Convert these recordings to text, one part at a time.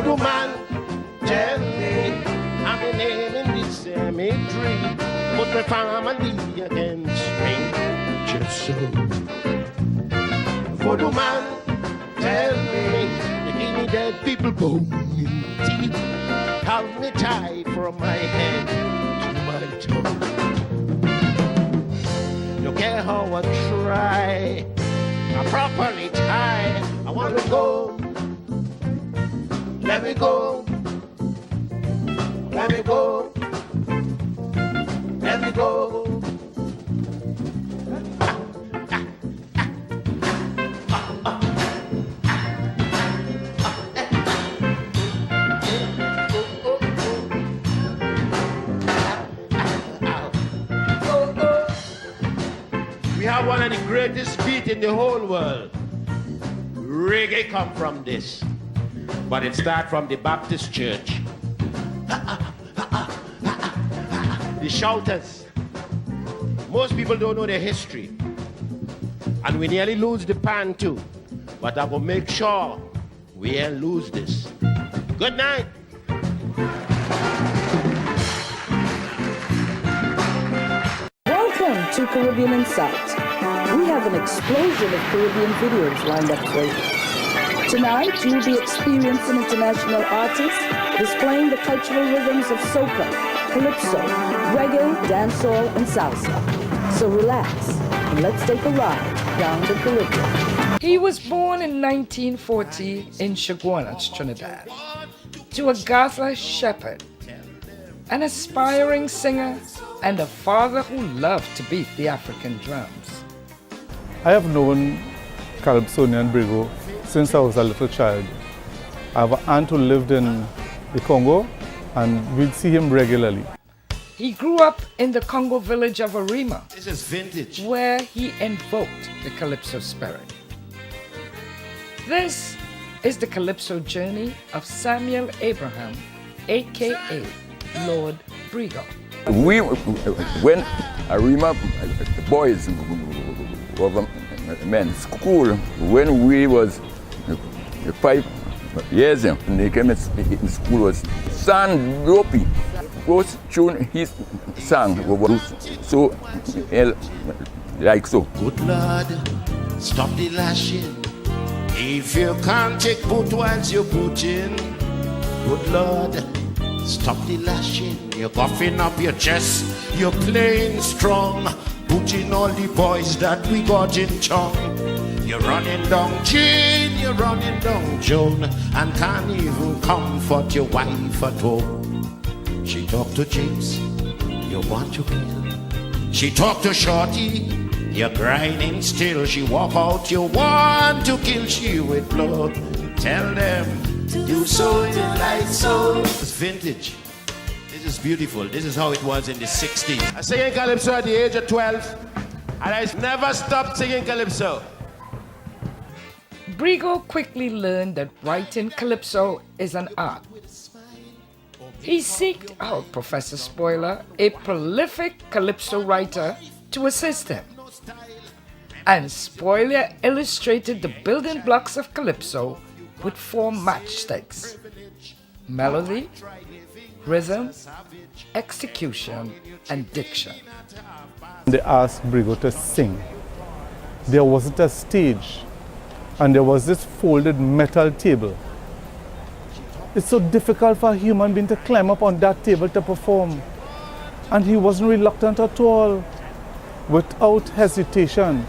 Voodoo man, tell me, I'm the name in this cemetery. Put my family against me, just so. Voodoo man, tell me, the guinea dead people bone in teeth. Hold me tight from my head to my toe. Don't care how I try, I properly tie. I want to go. Let me go. Let me go. Let me go. We have one of the greatest beats in the whole world. Reggae come from this, but it starts from the Baptist church. The shouters. Most people don't know their history, and we nearly lose the pan too. But I will make sure we ain't lose this. Good night. Welcome to Caribbean Insight. We have an explosion of Caribbean videos lined up for you. Tonight, you'll be experiencing international artists displaying the cultural rhythms of soca, calypso, reggae, dancehall, and salsa. So relax and let's take a ride down the Caribbean. He was born in 1940 in Chaguanas, Trinidad, to Agatha Shepherd, an aspiring singer and a father who loved to beat the African drums. I have known Calypsonian Brigo since I was a little child. I have an aunt who lived in the Congo, and we'd see him regularly. He grew up in the Congo village of Arima. This is vintage. Where he invoked the Calypso spirit. This is the Calypso journey of Samuel Abraham, aka Lord Brigo. When Arima boys of men's school, when we was 5 years old, they came in school was San Ropi. First tune he sang was so like so. Good Lord, stop the lashing. If you can't take both whilst you're putting, good Lord, stop the lashing. You're puffing up your chest, you're playing strong, putting all the boys that we got in chong. You're running down Jane, you're running down Joan, and can't even comfort your wife at home. She talked to James, you want to kill. She talked to Shorty, you're grinding still. She walk out, you want to kill she with blood. Tell them, do so you like so. It's vintage. This is beautiful. This is how it was in the 60s. I singing calypso at the age of 12, and I never stopped singing calypso. Brigo quickly learned that writing calypso is an art. He sought out Professor Spoiler, a prolific calypso writer, to assist him. And Spoiler illustrated the building blocks of calypso with 4 matchsticks: melody, rhythm, execution, and diction. They asked Brigo to sing. There wasn't a stage, and there was this folded metal table. It's so difficult for a human being to climb up on that table to perform. And he wasn't reluctant at all. Without hesitation,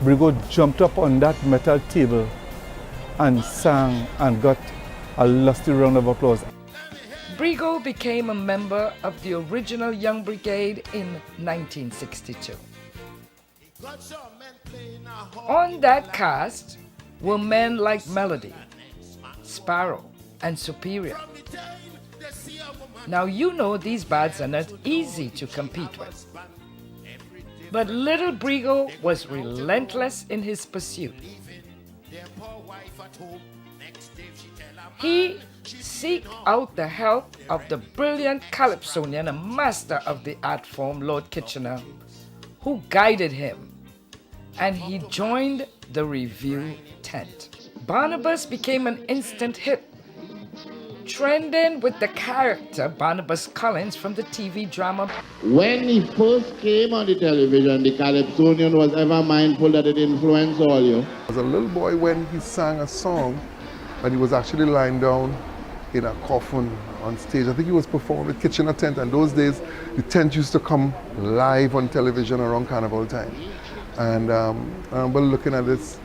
Brigo jumped up on that metal table and sang and got a lusty round of applause. Brigo became a member of the original Young Brigade in 1962. On that cast were men like Melody, Sparrow, and Superior. Now you know these bads are not easy to compete with. But little Brigo was relentless in his pursuit. He sought out the help of the brilliant calypsonian and master of the art form, Lord Kitchener, who guided him, and he joined the review tent. Barnabas became an instant hit, trending with the character Barnabas Collins from the TV drama. When he first came on the television, the Calypsonian was ever mindful that it influenced all you. As a little boy, when he sang a song, and he was actually lying down in a coffin on stage. I think he was performing at Kitchener Tent, and those days the tent used to come live on television around Carnival time. And I remember looking at this,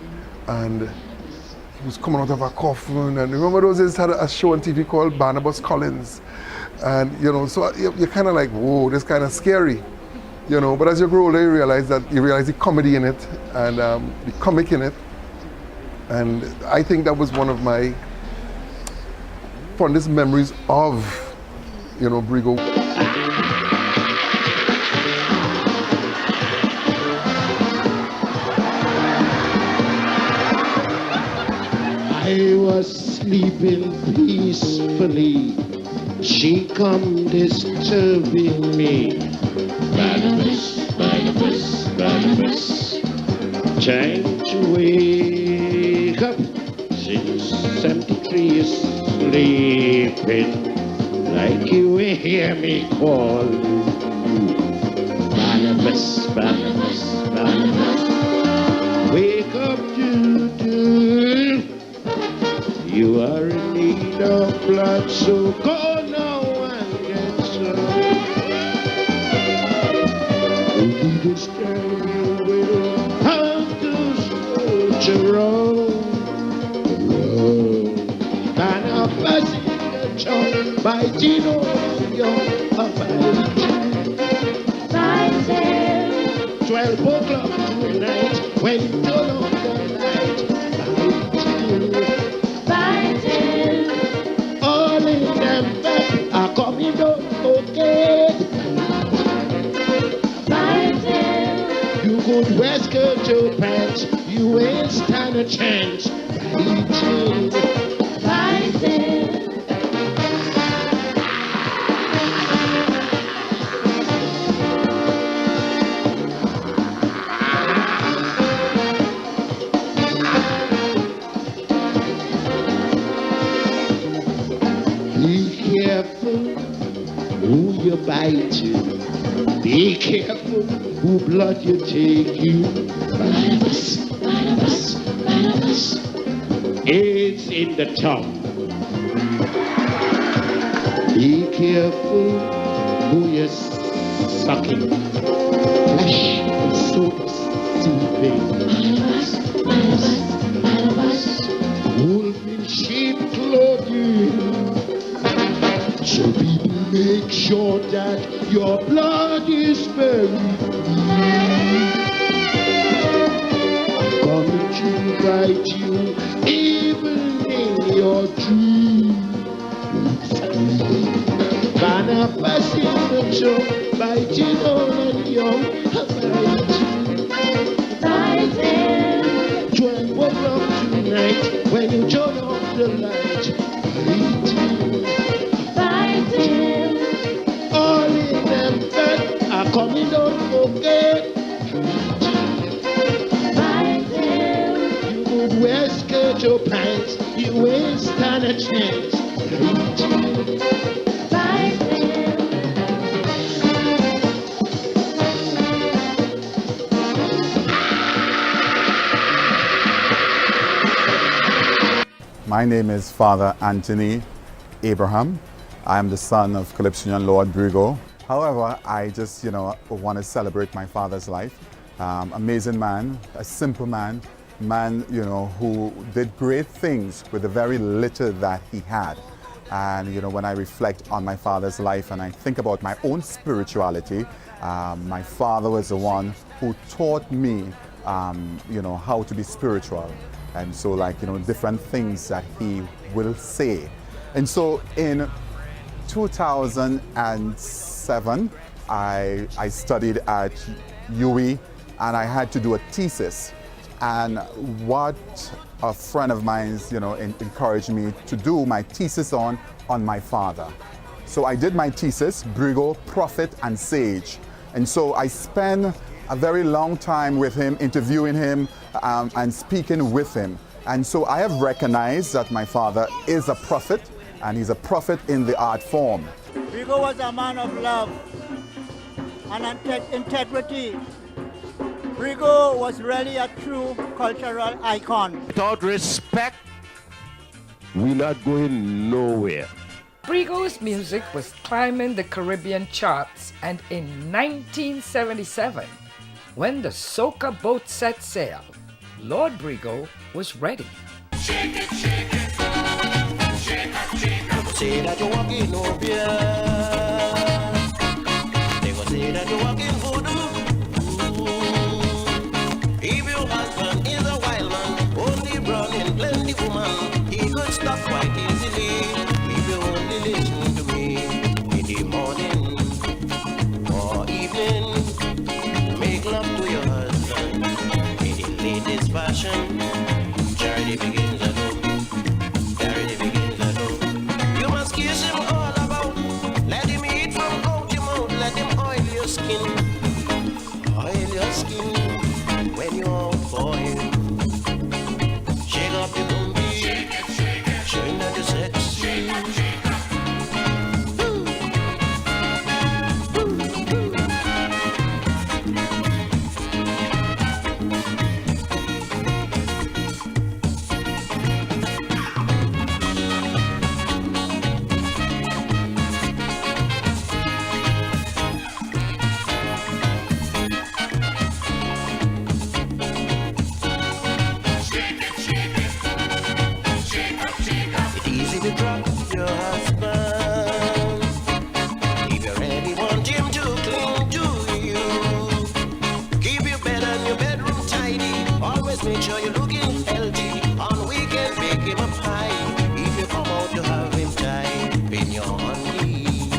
and he was coming out of a coffin. And remember those days had a show on TV called Barnabas Collins. And so you're kind of like, whoa, this kind of scary. But as you grow older, you realize the comedy in it and the comic in it. And I think that was one of my fondest memories of, Brigo. I was sleeping peacefully. She come disturbing me. Barnabas, Barnabas, Barnabas, trying to wake up since 73 is sleeping like you hear me call. Barnabas, Barnabas, Barnabas, wake up, do. You are in need of blood, so go now and get some. Only this time you will have to search around. And a person in the chunk by Gino, young by 12 o'clock tonight, when you turn on the light, by 10, all in them back are coming up okay. By 10, you could wear skirt your pants, you ain't stand a chance. By 10. Be careful who you bite you. Be careful who blood you take you. Barnabas, Barnabas, Barnabas. It's in the tongue. Be careful who you're sucking. Flesh and soap steeping. Barnabas, Barnabas, Barnabas. Wolf in sheep clothing. So people make sure that your blood is buried. Coming to bite you even in your dreams. Barnabas in the show, biting on your biting. 12 o'clock tonight, when you turn off the light, biting. All in them bed are coming out okay. You would wear skirt or pants, you ain't stand a chance. My name is Father Anthony Abraham. I am the son of Calypsonian Lord Brigo. However, I just, want to celebrate my father's life. Amazing man, a simple man, who did great things with the very little that he had. And, when I reflect on my father's life and I think about my own spirituality, my father was the one who taught me, how to be spiritual. And so different things that he will say. And so in 2007, I studied at UWI and I had to do a thesis. And what a friend of mine, encouraged me to do my thesis on my father. So I did my thesis, Brigo, Prophet and Sage. And so I spent a very long time with him, interviewing him and speaking with him. And so I have recognized that my father is a prophet and he's a prophet in the art form. Brigo was a man of love and integrity. Brigo was really a true cultural icon. Without respect, we're not going nowhere. Brigo's music was climbing the Caribbean charts, and in 1977, when the soca boat set sail, Lord Brigo was ready. Shake it, shake it. Shake it, shake it. Say that you walk in no beer. They go say that you walk in voodoo. If your husband is a wild man, only running plenty woman, he could stop quite easily. If you only listen to me in the morning or evening, make love to your husband in the latest fashion. Charity begins at home. Charity begins at home. You must kiss him all about. Let him eat from out your mouth. Let him oil your skin. Oil your skin when you're out for him. Shake up your booty. Shake it, shake it. Showing that you're sexy. Shake it, shake it. Make sure you're looking healthy. On weekend, make him a pie. If you come out, you have him tied in your honey,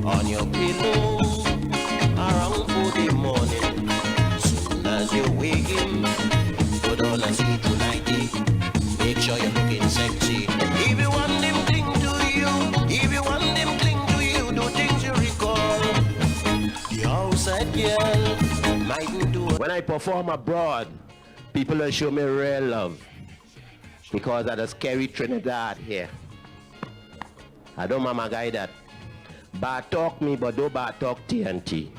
on your pillow, around 4 in the morning. Soon as you wake him, put on a sleep nighty. Make sure you're looking sexy. If you want him cling to you, if you want him cling to you, do things you recall. The outside girl mightn't do it. When I perform abroad, people will show me real love because of the scary Trinidad here. I don't mama guy that. Bad talk me, but don't bad talk TNT.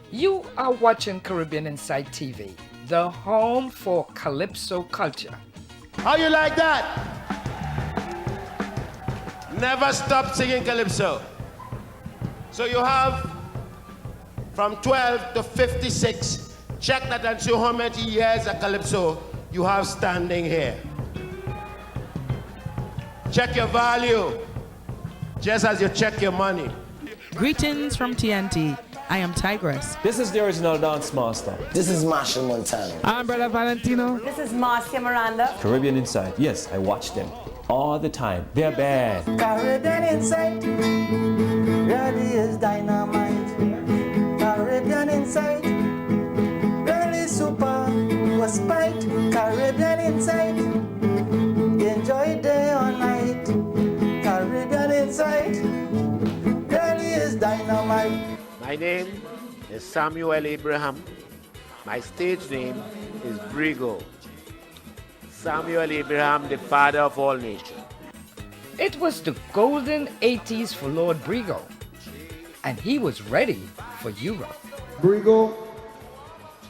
You are watching Caribbean Inside TV, the home for Calypso culture. How you like that? Never stop singing Calypso. So you have from 12 to 56. Check that and show how many years of Calypso you have standing here. Check your value, just as you check your money. Greetings from TNT. I am Tigress. This is the original dance master. This is Marshall Montano. I'm Brother Valentino. This is Marcia Miranda. Caribbean Inside. Yes, I watch them all the time. They're bad. Caribbean Inside really is dynamite. Caribbean Inside really super. Was spite. Caribbean Inside. Enjoy day or night. Caribbean Inside really is dynamite. My name is Samuel Abraham. My stage name is Brigo. Samuel Abraham, the father of all nations. It was the golden 80s for Lord Brigo, and he was ready for Europe. Brigo,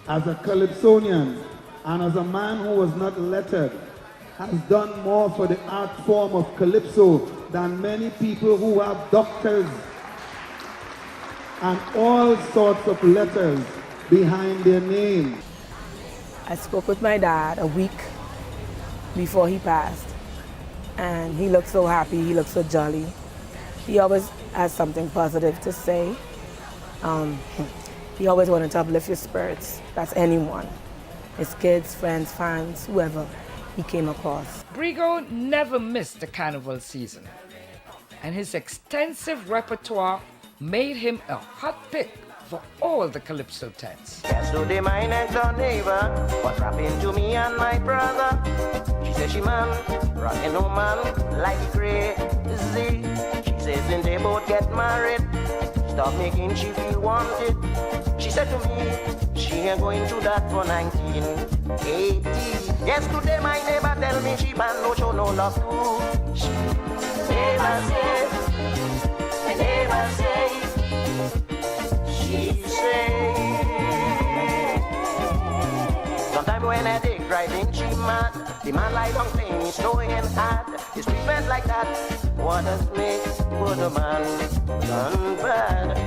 as a Calypsonian and as a man who was not lettered, has done more for the art form of Calypso than many people who have doctors and all sorts of letters behind their name. I spoke with my dad a week before he passed, and he looked so happy, he looked so jolly. He always has something positive to say. He always wanted to uplift your spirits. That's anyone. His kids, friends, fans, whoever he came across. Brigo never missed the carnival season, and his extensive repertoire made him a hot pick for all the Calypso tents. Yes, today my next door neighbor was rapping to me and my brother. She said she man, rockin' no man like crazy. She says when they both get married, stop making she feel wanted. She said to me, she ain't going through that for 1980. Yes, today my neighbor tell me she man no show no love too. Neighbor say when I dig driving she mad. The man lie down pain, he's snowing hard. His treatment like that. What does make good a man done bad?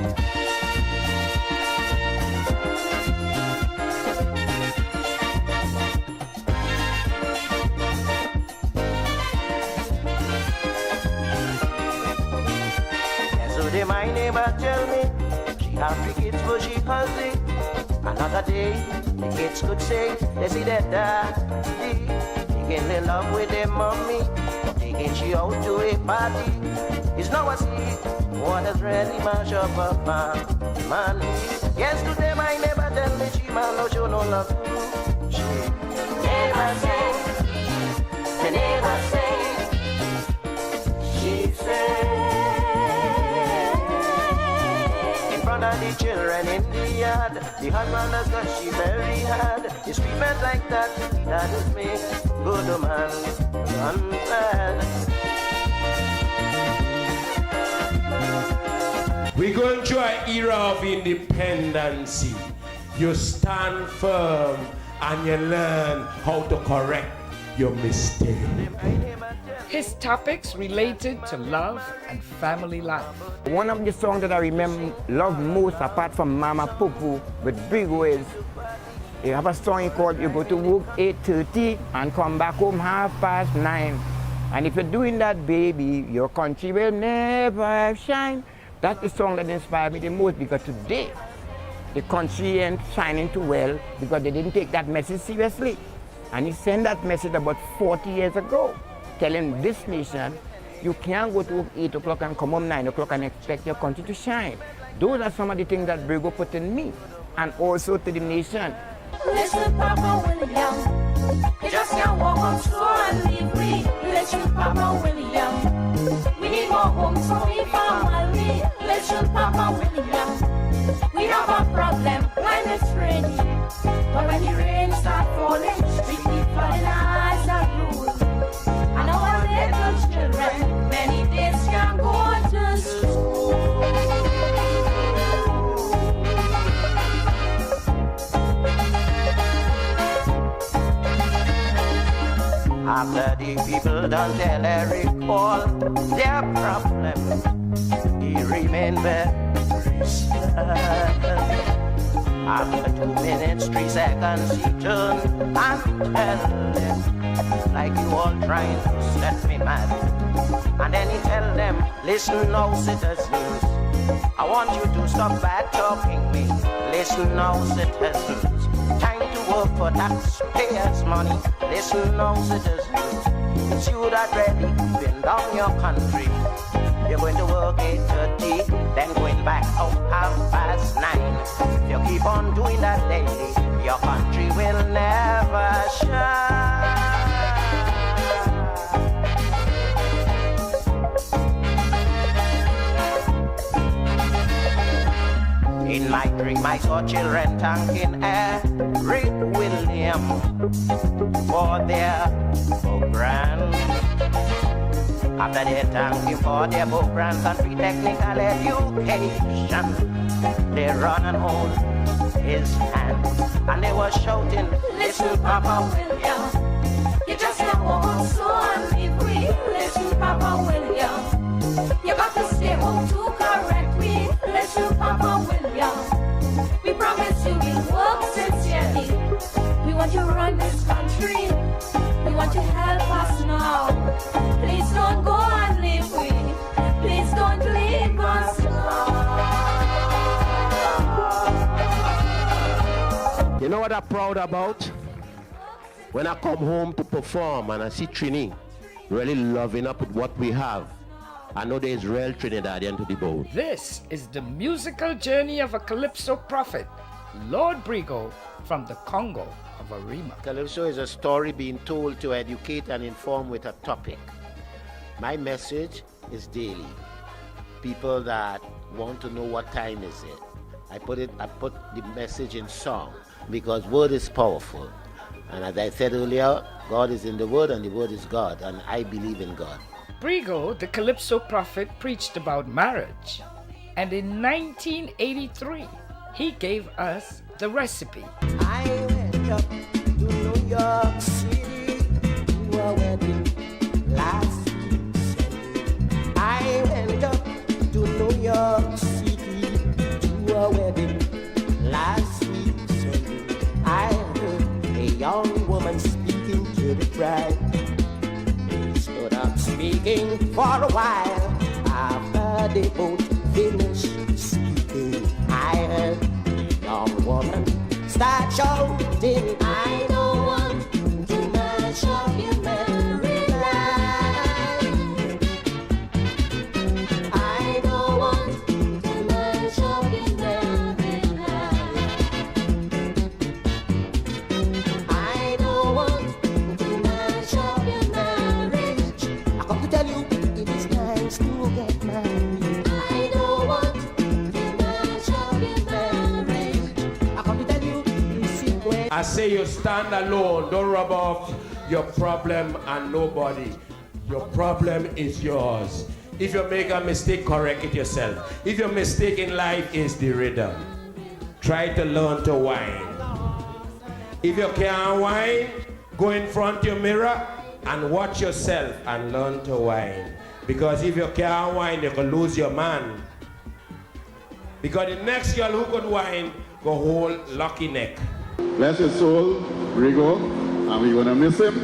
Yesterday my neighbor tell me she have 3 kids but she husky. Another day the kids could say they see their daddy making in love with their mommy, taking she out to a party. It's now a see what has really mash up a man. Yesterday my neighbor tell me she man no show no love to. She never say, they never say. She said in front of the children in the yard, the husband has got she very hard. His treatment like that, that is me, good man, done bad. We're going through an era of independence. You stand firm and you learn how to correct your mistake. His topics related to love and family life. One of the songs that I remember love most apart from Mama Pupu with Brigo is you have a song called You Go to Work 8:30 and come back home 9:30. And if you're doing that, baby, your country will never shine. That's the song that inspired me the most, because today the country ain't shining too well because they didn't take that message seriously. And he sent that message about 40 years ago, telling this nation, you can't go to work 8 o'clock and come home 9 o'clock and expect your country to shine. Those are some of the things that Brigo put in me and also to the nation. Listen, Papa William, you just can't walk on slow and leave me. Listen, Papa William, we need more homes for the family. Listen, Papa William, we have a problem when it's rainy, but when the rain starts falling, we keep flooding eyes and rules. And our little children, many days can go to school. After the people done tell Eric all their problem, he remained very silent. After 2 minutes, 3 seconds, he turned and tell them, like you all trying to set me mad. And then he tell them, listen now, citizens, I want you to stop bad talking me. Listen now, citizens, time to work for taxpayers' money. Listen now, citizens, it's you that really been down your country. You're going to work 8:30, then going back out 9:30. If you keep on doing that daily, your country will never shine. In my dream, I saw children thanking Eric William for their programs. After they thank him for their programs and free technical education, they run and hold his hand and they were shouting, listen, Papa William, you just can't walk on slow and leave me. Listen, Papa William, you got to stay home to correct me. Listen, Papa William, we promise you we'll work sincerely. We want you to run this country. We want you to help us now. Please don't go and leave me. Please don't leave us now. You know what I'm proud about? When I come home to perform and I see Trini really loving up with what we have, I know there's real Trinidadian to the bone. This is the musical journey of a Calypso prophet, Lord Brigo, from the Congo of Arima. Calypso is a story being told to educate and inform with a topic. My message is daily. People that want to know what time is it, I put the message in song, because word is powerful. And as I said earlier, God is in the word and the word is God, and I believe in God. Brigo, the Calypso prophet, preached about marriage. And in 1983, he gave us the recipe. I went up to New York City to a wedding last Sunday. I went up to New York City to a wedding last Sunday. I heard a young woman speaking to the bride. They stood up speaking for a while. After they both finished speaking, I heard the young woman start shouting, I don't want to mash up your married life. I don't want to mash up your married life. I don't want to mash up your marriage. I come to tell you, it is nice to get married. I don't want to mash up your marriage. I come to tell you, I say you stand alone, don't rub off your problem on nobody. Your problem is yours. If you make a mistake, correct it yourself. If your mistake in life is the rhythm, try to learn to whine. If you can't whine, go in front of your mirror and watch yourself and learn to whine. Because if you can't whine, you can lose your man. Because the next girl who could whine, go hold lucky neck. Bless his soul, Brigo, and we're going to miss him.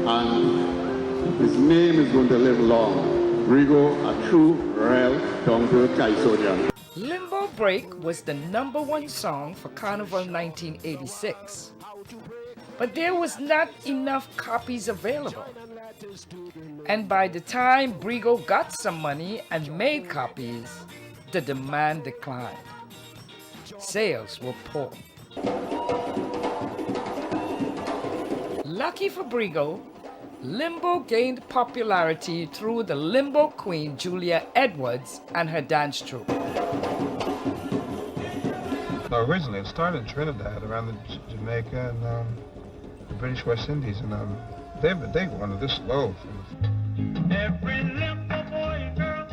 And his name is going to live long. Brigo, a true, real, down-to-earth Kaisonian. Limbo Break was the #1 song for Carnival 1986. But there was not enough copies available. And by the time Brigo got some money and made copies, the demand declined. Sales were poor. Lucky for Brigo, Limbo gained popularity through the Limbo Queen Julia Edwards and her dance troupe. So originally it started in Trinidad, around the Jamaica and the British West Indies, and they wanted this slow. Every limbo boy and girl,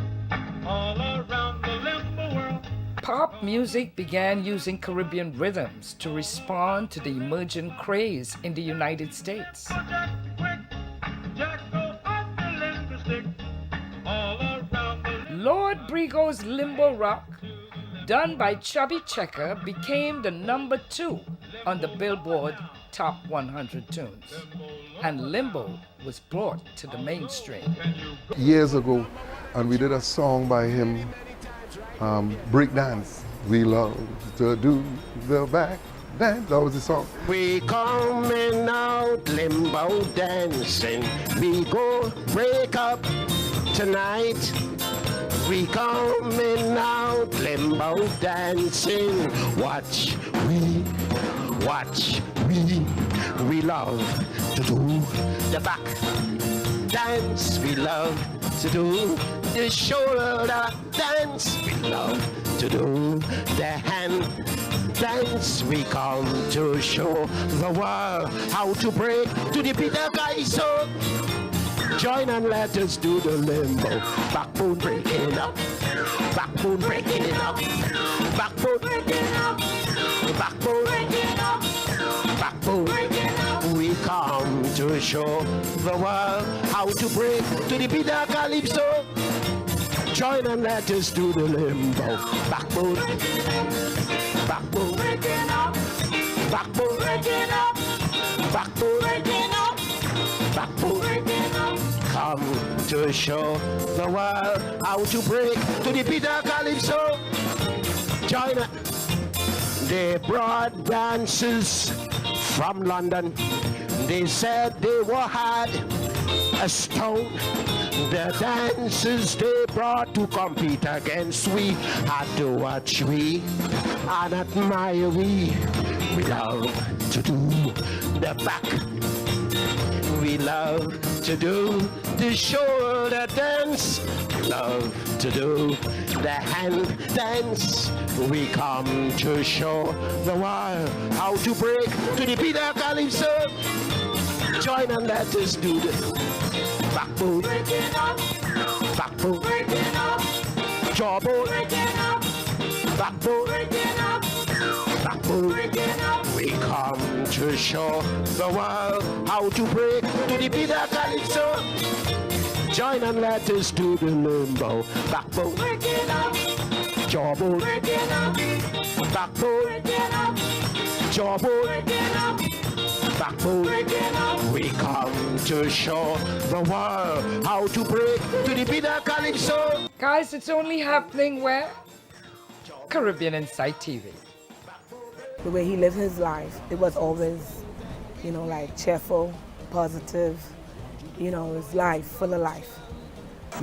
all around the limbo world. Pop music began using Caribbean rhythms to respond to the emergent craze in the United States. Lord Brigo's Limbo Rock, done by Chubby Checker, became the #2 on the Billboard Top 100 Tunes, and Limbo was brought to the mainstream. Years ago, and we did a song by him, break dance. We love to do the back dance. That was the song. We coming out limbo dancing. We go break up tonight. We coming out limbo dancing. Watch we love to do the back dance. We love to do the shoulder dance. We love to do the hand dance. We come to show the world how to break to the beat of guys. So join and let us do the limbo. Backbone breaking up, backbone breaking up, backbone breaking up, backbone breaking up, backbone breaking up. We come to show the world how to break to the beat of calypso. Join and let us do the limbo. Backbone, backbone breaking up, backbone breaking up, backbone breaking up, backbone breaking up. Come to show the world how to break to the beat of calypso. Join us. They brought dancers from London. They said they were hard as stone. The dancers they brought to compete against we had to watch we and admire we. We love to do the back. We love to do the shoulder dance. We love to do the hand dance. We come to show the world how to break to the beat of calypso. Join and let us do the backbone, backbone, jawbone, backbone, backbone. We come to to show the world how to break to the beat of calypso. Join and let us do the limbo. Backbone, jawbone, backbone, jawbone, backbone. We come to show the world how to break to the beat of calypso. Guys, it's only happening where? Caribbean Inside TV. The way he lived his life, it was always, you know, like cheerful, positive, you know, his life, full of life.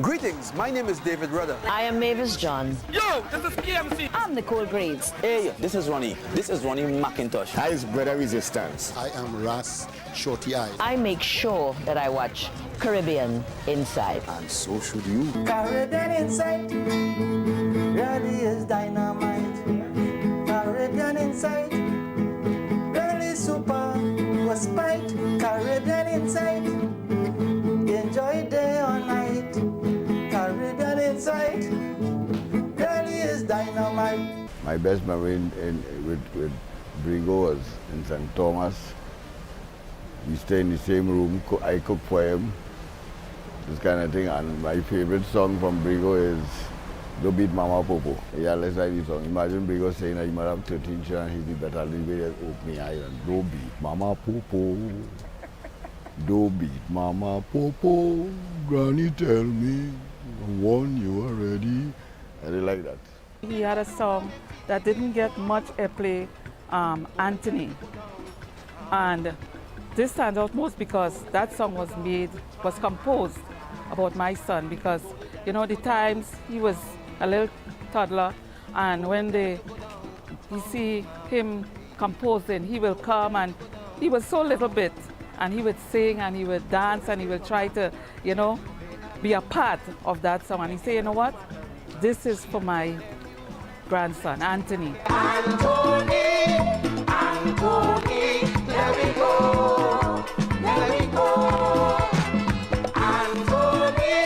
Greetings, my name is David Rudder. I am Mavis John. Yo, this is KMC. I'm Nicole Graves. Hey, this is Ronnie. This is Ronnie McIntosh. Hi, it's Brother Resistance. I am Ras Shorty Eyes. I make sure that I watch Caribbean Inside. And so should you. Caribbean Inside really is dynamite. Caribbean Inside really super was spite. Caribbean Inside enjoy day or night. Caribbean Inside really is dynamite. My best memory with Brigo was in St. Thomas. We stay in the same room, I cook for him, this kind of thing. And my favorite song from Brigo is Don't Beat Mama Popo. Yeah, let's write the song. Imagine Brigo saying that he might have 13 children, he'd be better than the opening island. Don't beat Mama Popo. Don't beat Mama Popo. Granny tell me when you are ready. I really like that. He had a song that didn't get much airplay, Anthony. And this stands out most because that song was composed about my son, because, you know, the times he was a little toddler, and when you see him composing, he will come, and he was so little bit, and he would sing and he would dance and he would try to, you know, be a part of that song. And he said, you know what, this is for my grandson, Anthony. Anthony, let me go, let me go. Anthony,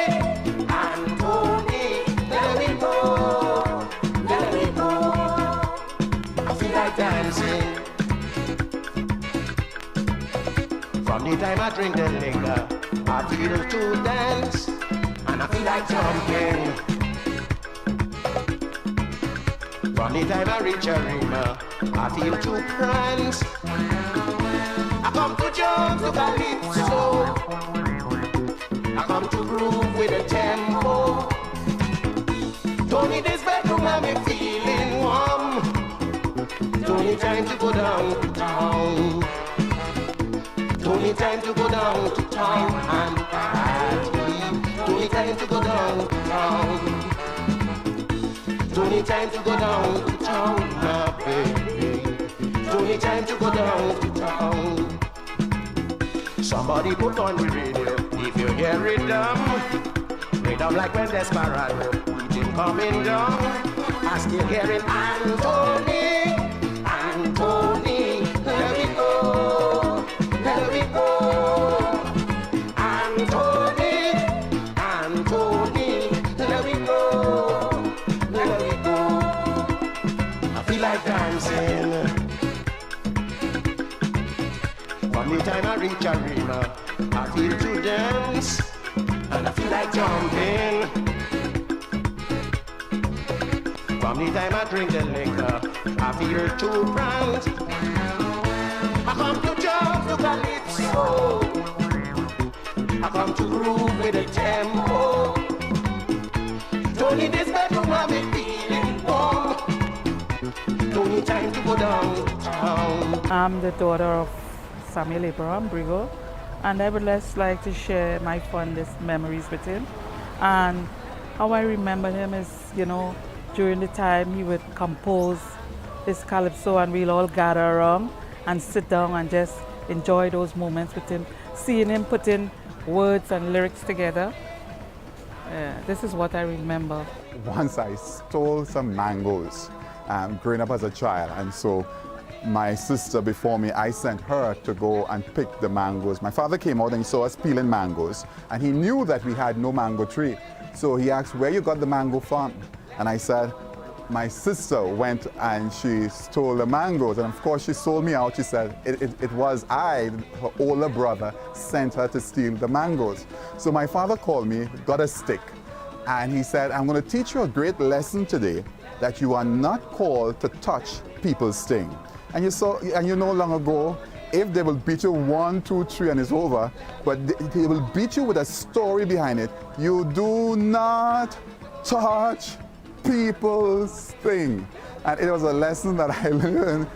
let me go, let me go. I feel like dancing. From the time I drink the liquor, I feel to dance, and I feel like jumping. From the time I reach arena, I feel to prance. I come to jump to calypso. I come to groove with a tempo. Don't need this bedroom, I'm feeling warm. Don't need time to go downtown. Don't need time to go down to town and party. Don't need time to go downtown. Don't need time to go down to town, my baby. Don't need time to go down to town. Somebody put on the radio if you hear rhythm like when Desperado, Putin coming down. I still hearing Anthony, Anthony, let me go, let me go. Anthony, Anthony, let me go, let me go. I feel like dancing. From the time I reach arena, I feel to dance, and I feel like jumping. From the time I drink the liquor, I feel to prance. I come to jump to calypso. I come to groove with a tempo. Don't need this bedroom, I'm feeling warm. Don't need time to go downtown. I'm the daughter of Samuel Abraham Brigo, and I would just like to share my fondest memories with him. And how I remember him is, you know, during the time he would compose his calypso and we'll all gather around and sit down and just enjoy those moments with him, seeing him putting words and lyrics together. This is what I remember. Once I stole some mangoes growing up as a child, and so my sister before me, I sent her to go and pick the mangoes. My father came out and he saw us peeling mangoes, and he knew that we had no mango tree. So he asked, where you got the mango from? And I said, my sister went and she stole the mangoes, and of course she sold me out. She said it was I, her older brother, sent her to steal the mangoes. So my father called me, got a stick, and he said, I'm going to teach you a great lesson today, that you are not called to touch people's thing. And you know long ago, if they will beat you 1, 2, 3 and it's over, but they will beat you with a story behind it. You do not touch people's thing. And it was a lesson that I learned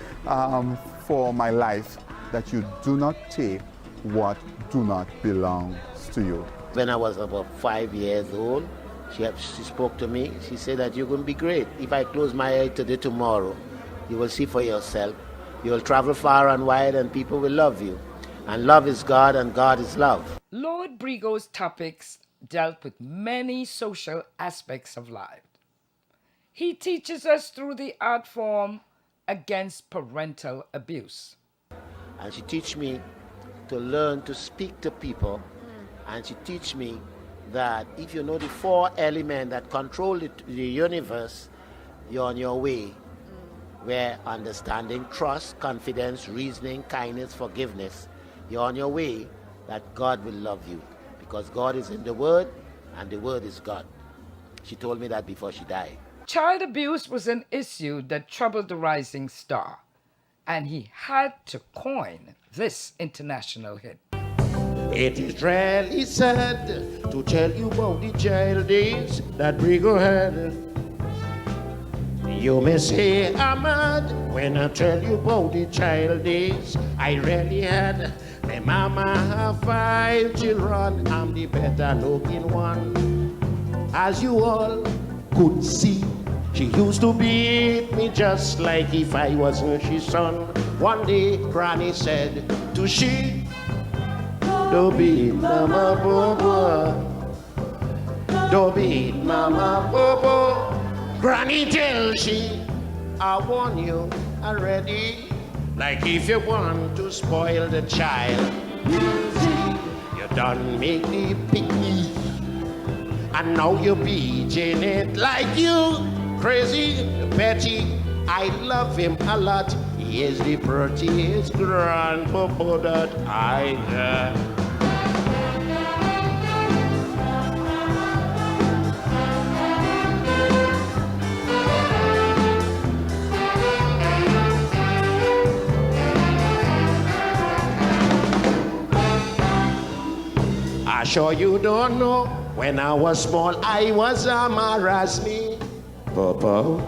for my life, that you do not take what do not belong to you. When I was about 5 years old, she spoke to me. She said that you're going to be great. If I close my eye today, tomorrow, you will see for yourself. You will travel far and wide and people will love you. And love is God and God is love. Lord Brigo's topics dealt with many social aspects of life. He teaches us through the art form against parental abuse. And she teach me to learn to speak to people. And she teach me that if you know the 4 elements that control the universe, you're on your way. Where understanding, trust, confidence, reasoning, kindness, forgiveness, you're on your way, that God will love you. Because God is in the Word, and the Word is God. She told me that before she died. Child abuse was an issue that troubled the rising star, and he had to coin this international hit. It is really sad to tell you about the child days that Brigo had. You may say I'm mad when I tell you about the child days I really had. My mama have 5 children, I'm the better looking one. As you all could see, she used to beat me just like if I wasn't her son. One day Granny said to she, don't beat Mama Bobo, don't beat Mama Bobo. Granny tell she, I warn you already. Like if you want to spoil the child, you done make the picnic, and now you're beating it like you crazy Betty. I love him a lot. He is the prettiest grandpapa that I got. I sure you don't know, when I was small, I was Marasmi. Papa,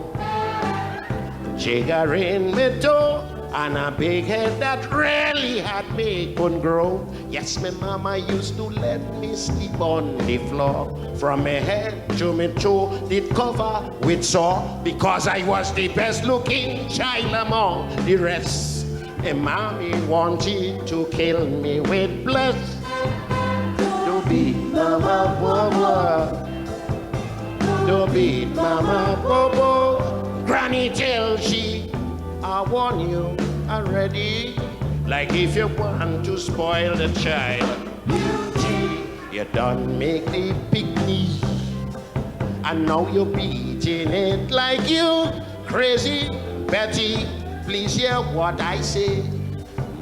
jigger in me toe, and a big head that really had me couldn't grow. Yes, my mama used to let me sleep on the floor. From my head to my toe, did cover with saw, because I was the best looking child among the rest. And mommy wanted to kill me with blood. Beat Mama Bobo, don't beat Mama Bobo. Granny tell she, I warn you already. Like if you want to spoil the child, you done make the picnic, and now you're beating it like you crazy Betty. Please hear what I say.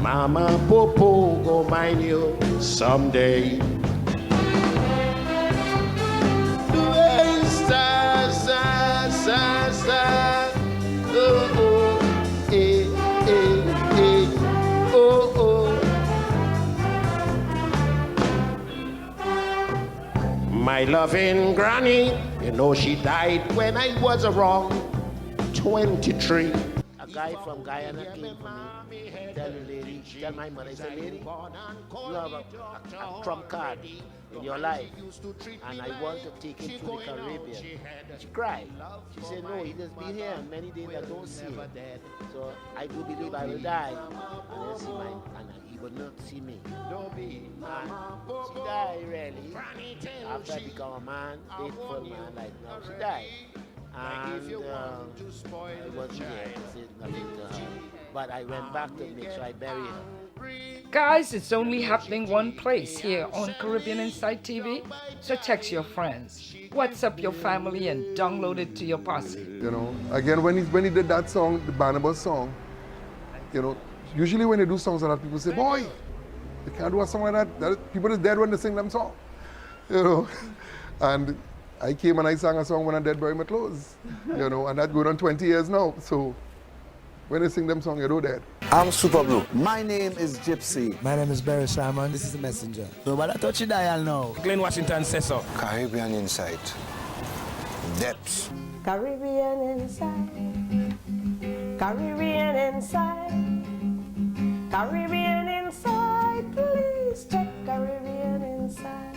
Mama Popo go mind you someday. My loving granny, you know she died when I was around 23. A guy from Guyana came for me, tell the lady, tell my mother, I said, lady, you have a trump card in your life, and I want to take him to the Caribbean. She cried. She said, no, he just been here and many days I don't see him. So I do believe I will die, and then see and he will not see me. And she died really, after I become a man, faithful man like now. She died. And I wasn't there to say nothing to her. But I went back to make sure I buried her. Guys, it's only happening one place here on Caribbean Insight TV. So text your friends, WhatsApp your family, and download it to your posse. You know, again, when he did that song, the Barnabas song, you know, usually when they do songs like that, people say, boy, they can't do a song like that. People is dead when they sing them song. You know, and I came and I sang a song when I'm dead, bury my clothes. You know, and that's going on 20 years now. So when they sing them song, you're dead. I'm Super Blue. My name is Gypsy. My name is Barry Sharman. This is the Messenger. Nobody touch the dial now. Glenn Washington says so. Caribbean Insight. Depths. Caribbean Insight. Caribbean Insight. Caribbean Insight. Please check Caribbean Insight.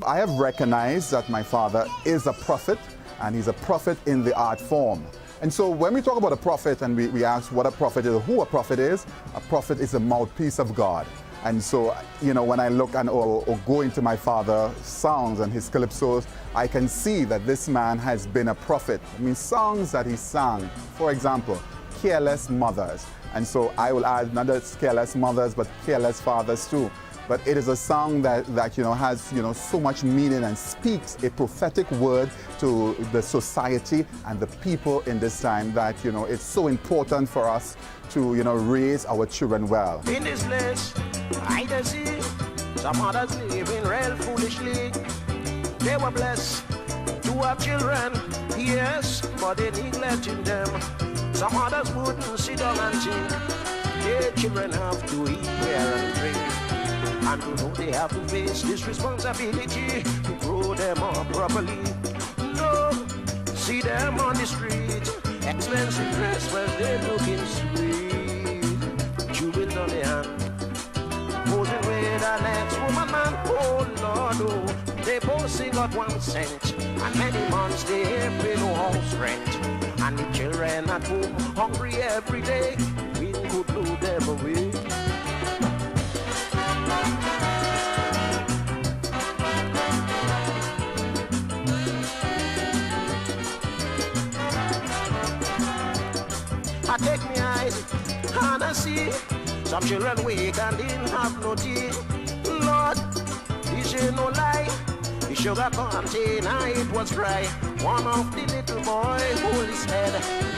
I have recognized that my father is a prophet, and he's a prophet in the art form. And so when we talk about a prophet and we ask what a prophet is or who a prophet is a mouthpiece of God. And so, you know, when I look and or go into my father's songs and his calypsos, I can see that this man has been a prophet. I mean, songs that he sang, for example, Careless Mothers. And so I will add not just Careless Mothers, but Careless Fathers too. But it is a song that you know has so much meaning and speaks a prophetic word to the society and the people in this time that it's so important for us to raise our children well. In this place, I can see some others living real foolishly. They were blessed to have children, yes, but they neglecting them. Some others wouldn't sit down and think their children have to eat, wear, and drink. And to know they have to face this responsibility to grow them up properly. No, see them on the street, expensive dress, but they're looking sweet. Jewels on their hand, posing with an ex-woman man. Oh Lord, oh, they both sing got 1 cent, and many months they pay no house rent. And the children at home hungry every day. We could blow them away. I take me eyes and I see some children wake and didn't have no tea. Lord, this ain't no lie. The sugar container, it was dry. One of the little boy hold his head,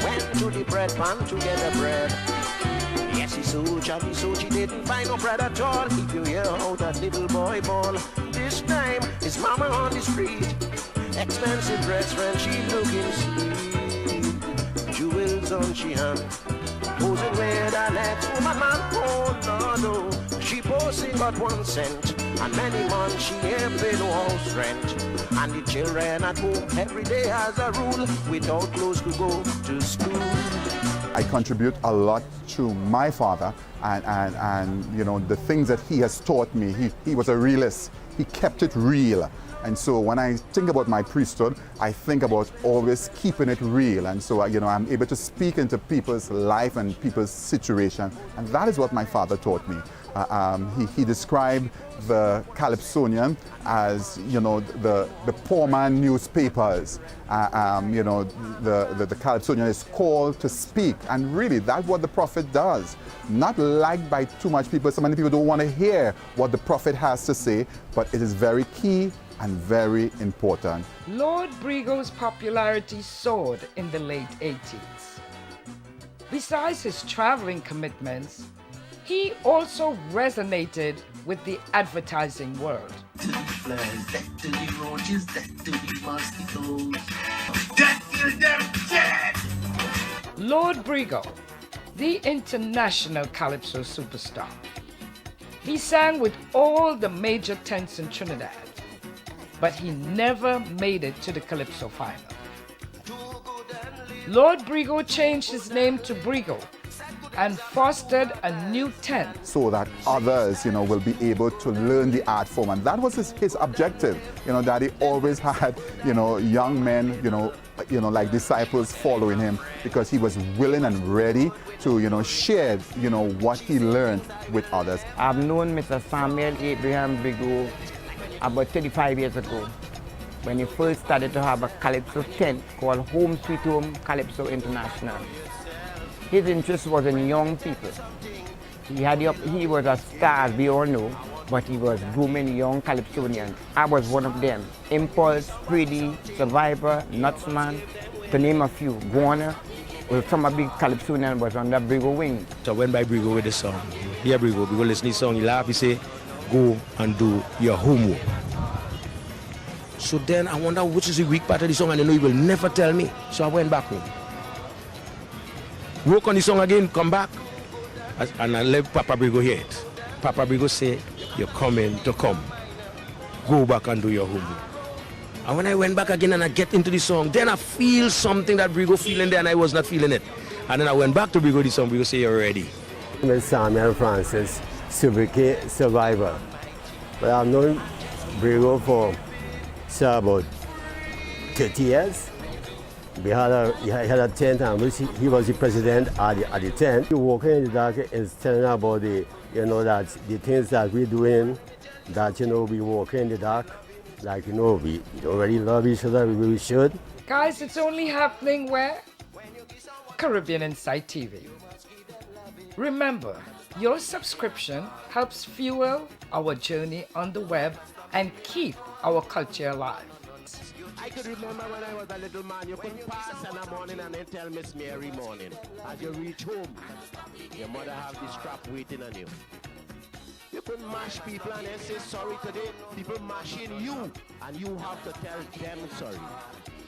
went to the bread pan to get the bread. Yes, he searched, he didn't find no bread at all. If you hear how that little boy bawl, this time his mama on the street, expensive dress when she looking sweet. Jewels on she hand, posing with an ex-woman man. Oh Lord, oh, she posing got 1 cent, and many months she ain't pay no house rent. And the children at home every day has a rule, without clothes to go to school. I contribute a lot to my father and the things that he has taught me. He was a realist. He kept it real. And so when I think about my priesthood, I think about always keeping it real. And so, I'm able to speak into people's life and people's situation. And that is what my father taught me. He described the Calypsonian as, the poor man newspapers. The Calypsonian is called to speak. And really, that's what the prophet does. Not liked by too much people. So many people don't want to hear what the prophet has to say, but it is very key and very important. Lord Brigo's popularity soared in the late 80s. Besides his traveling commitments, he also resonated with the advertising world. To the flies, that to the roaches, that to the mosquitoes, that to them dead. Lord Brigo, the international calypso superstar. He sang with all the major tents in Trinidad, but he never made it to the calypso final. Lord Brigo changed his name to Brigo and fostered a new tent so that others, will be able to learn the art form. And that was his objective, that he always had, young men, like disciples following him, because he was willing and ready to, share, what he learned with others. I've known Mr. Samuel Abraham Brigo about 35 years ago, when he first started to have a calypso tent called Home Sweet Home Calypso International. His interest was in young people. He was a star, as we all know, but he was grooming young Calypsonians. I was one of them. Impulse, Pretty, Survivor, Nutsman, to name a few. Warner, well, some of the big Calypsonian was on that Brigo wing. So I went by Brigo with the song. Here Brigo listen to the song, he laugh, he say, go and do your homework. So then I wonder which is the weak part of the song, and I know he will never tell me. So I went back home. Work on the song again, come back. And I let Papa Brigo hear it. Papa Brigo say, you're coming to come. Go back and do your homework. And when I went back again and I get into the song, then I feel something that Brigo feeling there and I was not feeling it. And then I went back to Brigo the song, Brigo say, you're ready. I'm Samuel Francis, Subic Survivor. But I've known Brigo for about 30 years. He had a tent and which he was the president at the tent. Walking in the dark is telling about the, that the things that we're doing, that, we walk in the dark, like, we already love each other, we should. Guys, it's only happening where? Caribbean Insight TV. Remember, your subscription helps fuel our journey on the web and keep our culture alive. I could remember when I was a little man, you couldn't pass in the morning and then tell Miss Mary morning. As you reach home, your mother have the strap waiting on you. You couldn't mash people and then say sorry today. People mashing you, and you have to tell them sorry.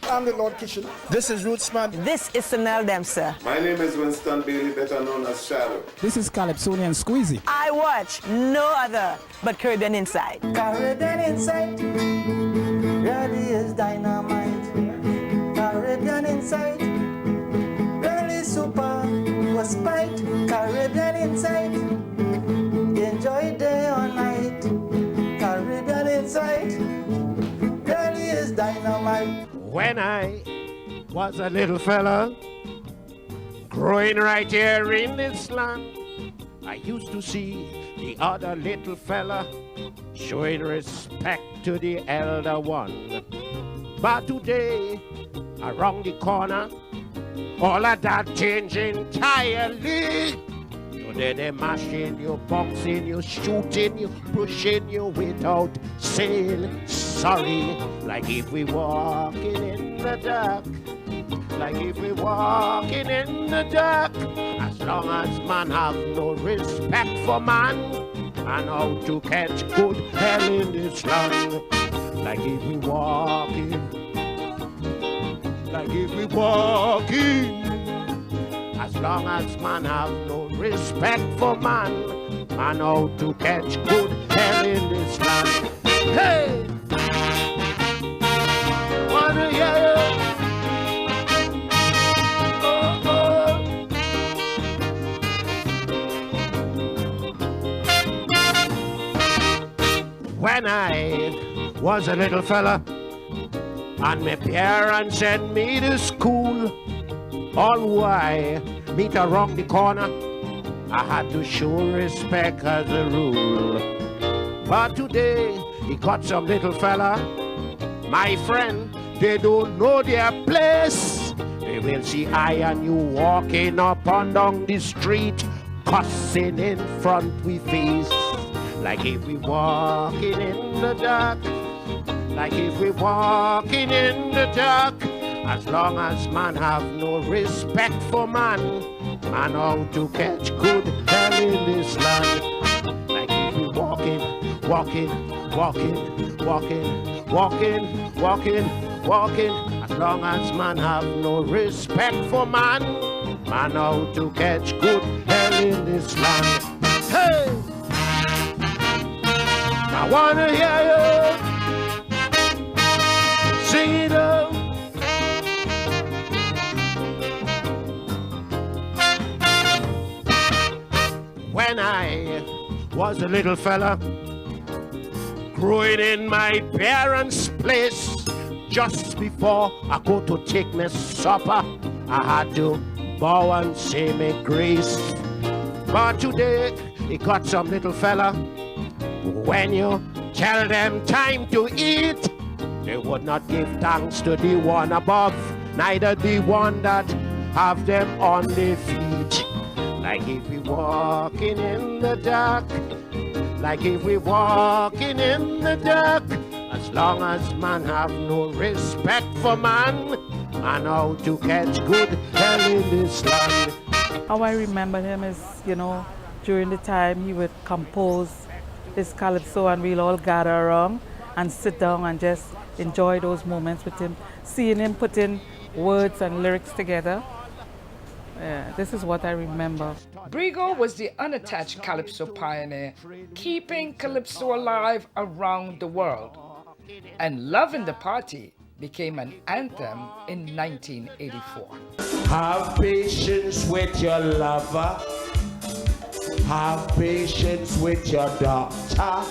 I'm the Lord Kitchen. This is Rootsman. This is Sanel Dempster. My name is Winston Bailey, better known as Shadow. This is Calypsonian Squeezy. I watch no other but Caribbean Insight. Caribbean Insight really is dynamite. Caribbean Insight really super was spite. Caribbean Insight enjoy day or night. Caribbean Insight really is dynamite. When I was a little fella growing right here in this land, I used to see the other little fella showing respect to the elder one. But today, around the corner, all of that changed entirely. Today they're mashing you, boxing you, shooting you, pushing you without saying sorry. Like if we walking in the dark, like if we walking in the dark. As long as man have no respect for man, and how to catch good hell in this land. Like if we walking, like if we walking. As long as man have no respect for man, man how to catch good hell in this land. Hey! Wanna hear you? Oh, oh. When I was a little fella and my parents sent me to school, all why meet around the corner, I had to show respect as a rule. But today, he got some little fella, my friend, they don't know their place. They will see I and you walking up and down the street, cussing in front we face. Like if we walking in the dark, like if we walking in the dark. As long as man have no respect for man, man how to catch good hell in this land. Like if we walking, walking, walking, walking, walking, walking, walking. As long as man have no respect for man, man how to catch good hell in this land. Hey! I wanna hear you sing it out. When I was a little fella growing in my parents' place, just before I go to take my supper, I had to bow and say my grace. But today, he got some little fella, when you tell them time to eat, they would not give thanks to the one above, neither the one that have them on their feet. Like if we walking in the dark, like if we walking in the dark. As long as man have no respect for man, and how to catch good hell in this land. How I remember him is, you know, during the time he would compose his calypso and we'll all gather around and sit down and just enjoy those moments with him, seeing him putting words and lyrics together. Yeah, this is what I remember. Brigo was the unattached calypso pioneer, keeping calypso alive around the world. And Love in the Party became an anthem in 1984. Have patience with your lover. Have patience with your doctor.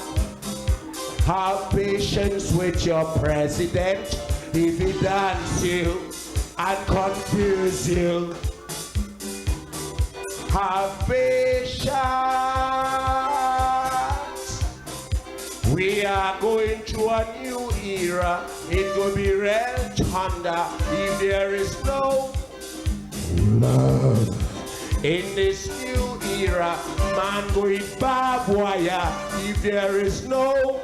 Have patience with your president. If he dance you and confuse you. Have patience. We are going through a new era. It will be real thunder if there is no love. In this new era, man going barbed wire if there is no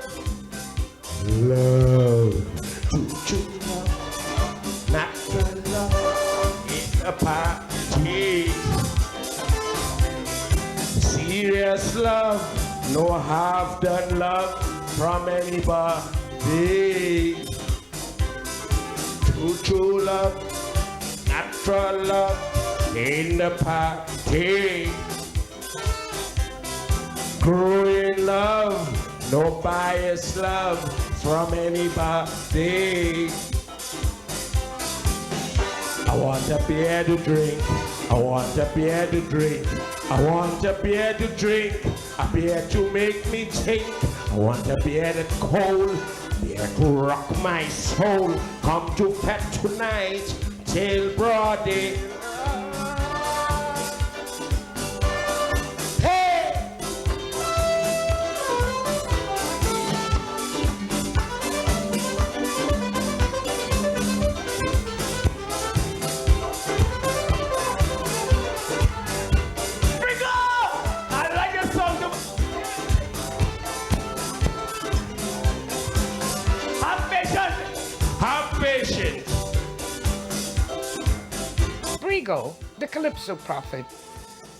love. Not the love, it's a party. Serious love, no half-done love from anybody. True love, natural love in the party. Growing love, no biased love from anybody. I want a beer to drink. I want a beer to drink. I want a beer to drink. A beer to make me think. I want a beer that's cold. Beer to rock my soul. Come to pet tonight till broad day. Brigo, the calypso prophet,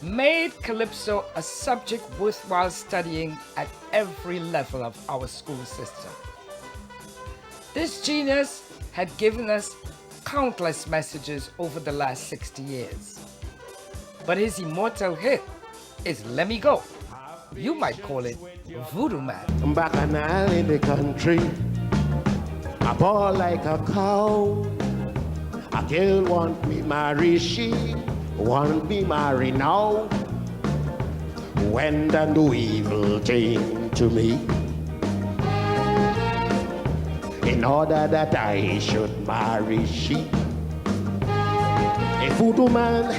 made calypso a subject worthwhile studying at every level of our school system. This genius had given us countless messages over the last 60 years. But his immortal hit is Let Me Go. You might call it Voodoo Man. I'm back an alley in the country. I ball like a cow. A girl want me marry, she want me marry now. When done do evil thing to me, in order that I should marry she. A voodoo man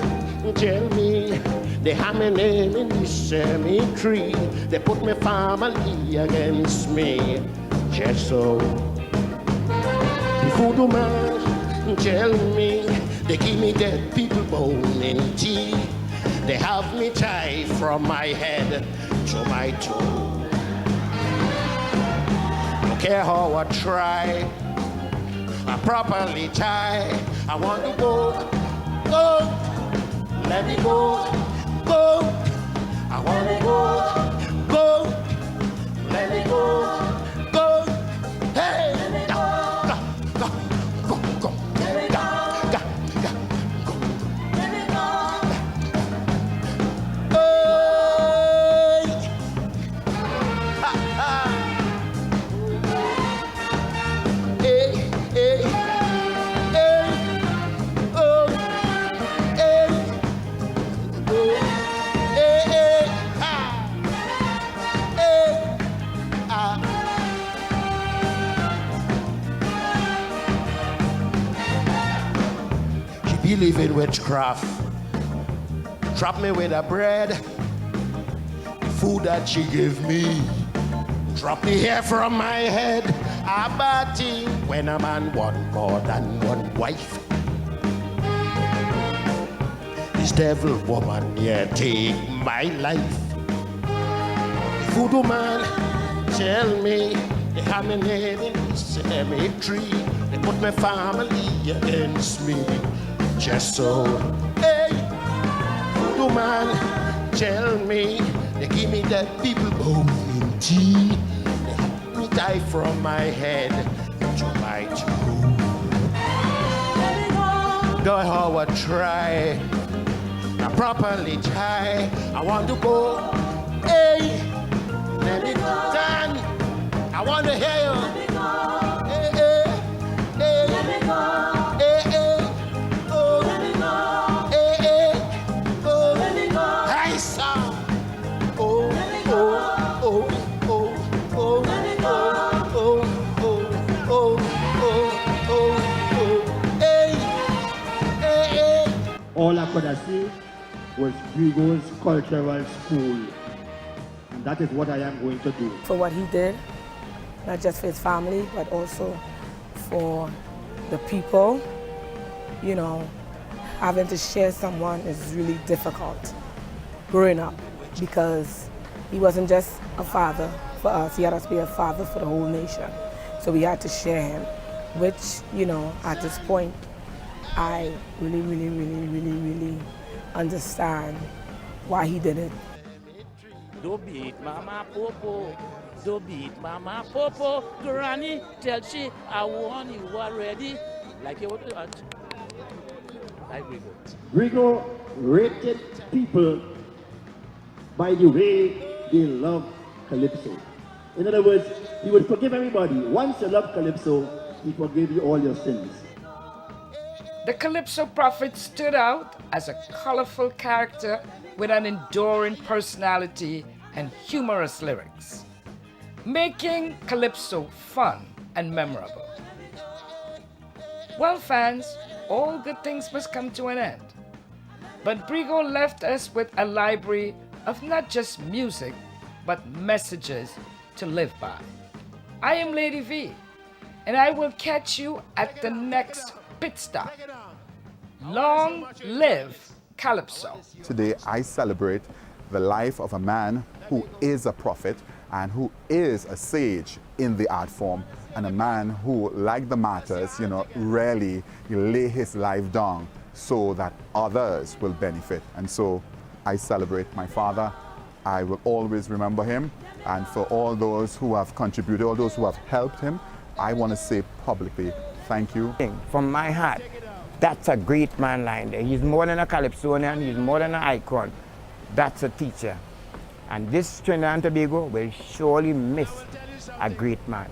tell me they have my name in the cemetery. They put my family against me, just so. The voodoo man tell me they give me dead people bone and tea. They have me tied from my head to my toe. Don't care how I try, I properly tie. I want to go, let me go. I want to go, let me go. Hey, go. Believe in witchcraft. Trap me with the bread, the food that she give me. Drop the hair from my head. A bad thing when a man want more than one wife. The Please, devil woman, yeah, take my life. Voodoo man, tell me they have me name in the cemetery. They put my family against me. Just so, hey, voodoo man, tell me they give me that people bone in tea. They have me die from my head to my toe. Go Howard, try. Now properly try. I want to go. Hey, let me done. I want to hear you. Hey, hey, hey. Let me go. Hey, hey. Oh. Let me go. Hey, hey. Oh. Let me go. Hey, son. Oh, let me go. Oh, oh, oh, let me go. Oh, oh, oh, oh, oh, oh. Hey, hey, hey. All I could have seen was Brigo's cultural school. And that is what I am going to do. For what he did, not just for his family, but also for the people. You know, having to share someone is really difficult growing up because he wasn't just a father for us, he had to be a father for the whole nation. So we had to share him, which, you know, at this point, I really understand why he did it. Don't beat Mama Popo, don't beat Mama Popo. Granny, tell she, I want you already. Like you want to ask. Like Brigo. Brigo rated people by the way they love Calypso. In other words, he would forgive everybody. Once you love Calypso, he forgave you all your sins. The Calypso Prophet stood out as a colorful character with an enduring personality and humorous lyrics, making Calypso fun and memorable. Well, fans, all good things must come to an end. But Brigo left us with a library of not just music, but messages to live by. I am Lady V, and I will catch you at the next pit stop. Long live Calypso. Today I celebrate the life of a man who is a prophet and who is a sage in the art form, and a man who, like the martyrs, really lay his life down so that others will benefit. And so I celebrate my father. I will always remember him, and for all those who have contributed, all those who have helped him, I want to say publicly, thank you. From my heart, that's a great man lying there. He's more than a Calypsonian, he's more than an icon. That's a teacher. And this Trinidad and Tobago will surely miss a great man.